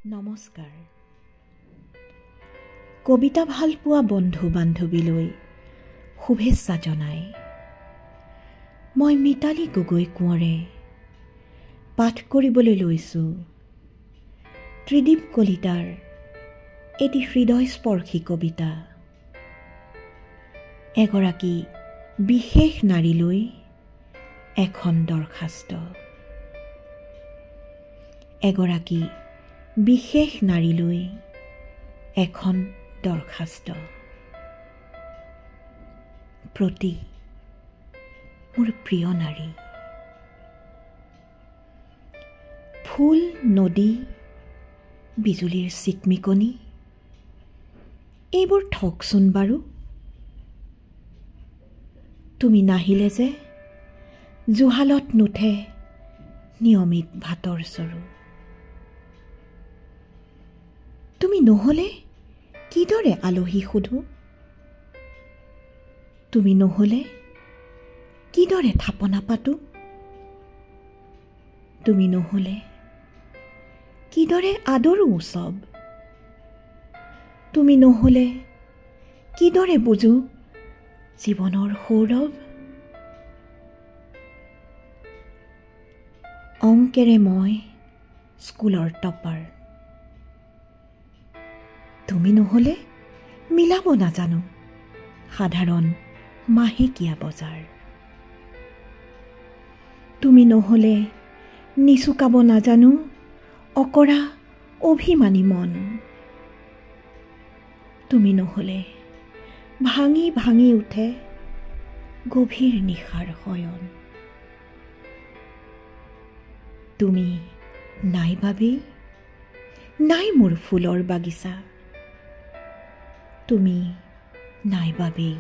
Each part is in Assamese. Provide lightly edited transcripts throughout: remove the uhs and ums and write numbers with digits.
নমস্কাৰ। কবিতা ভাল পোৱা বন্ধু বান্ধৱীলৈ শুভেচ্ছা জনাই মই মিতালী গগৈ কোঁৱৰে পাঠ কৰিবলৈ লৈছোঁ ত্ৰিদীপ কলিতাৰ এটি হৃদয়স্পৰ্শী কবিতা। এগৰাকী বিশেষ নাৰীলৈ এখন দৰখাস্ত। এগৰাকী বিশেষ নাৰীলৈ এখন দৰখাস্ত। প্ৰতি মোৰ প্ৰিয় নাৰী। ফুল, নদী, বিজুলীৰ চিকমিকনি এইবোৰ থকচোন বাৰু। তুমি নাহিলে যে জুহালত নুঠে নিয়মিত ভাতৰ চৰু। তুমি নহ'লে কিদৰে আলহী সোধো? তুমি নহ'লে কিদৰে থাপনা পাতো? তুমি নহ'লে কিদৰে আদৰো উৎসৱ? তুমি নহ'লে কিদৰে বুজো জীৱনৰ সৌৰভ? অংকেৰে মই স্কুলৰ টপাৰ। তুমি নহ'লে মিলাব নাজানো সাধাৰণ মাহেকীয়া বজাৰ। তুমি নহ'লে নিচুকাব নাজানো অকৰা অভিমানী মন। তুমি নহ'লে ভাঙি ভাঙি উঠে গভীৰ নিশাৰ শয়ন। তুমি নাই বাবেই নাই মোৰ ফুলৰ বাগিচা। তুমি নাই বাবেই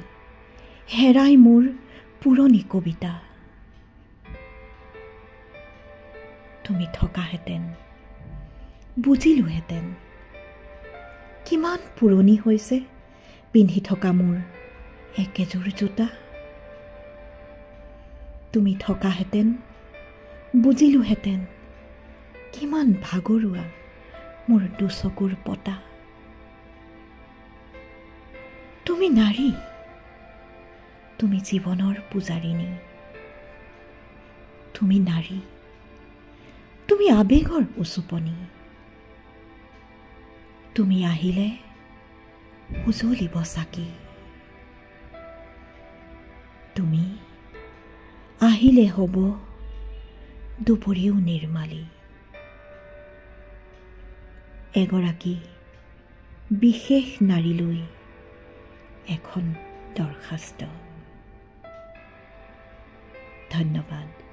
হেৰাই মোৰ পুৰণি কবিতা। তুমি থকাহেঁতেন বুজিলোহেঁতেন কিমান পুৰণি হৈছে পিন্ধি থকা মোৰ একেযোৰ জোতা। তুমি থকাহেঁতেন বুজিলোহেঁতেন কিমান ভাগৰুৱা মোৰ দুচকুৰ পতা। তুমি নাৰী, তুমি জীৱনৰ পূজাৰিণী। তুমি নাৰী, তুমি আৱেগৰ উচুপনি। তুমি আহিলে উজলিব চাকি। তুমি আহিলে হ'ব দুপৰীয়াও নিৰ্মালী। এগৰাকী বিশেষ নাৰীলৈ এখন দৰখাস্ত। ধন্যবাদ।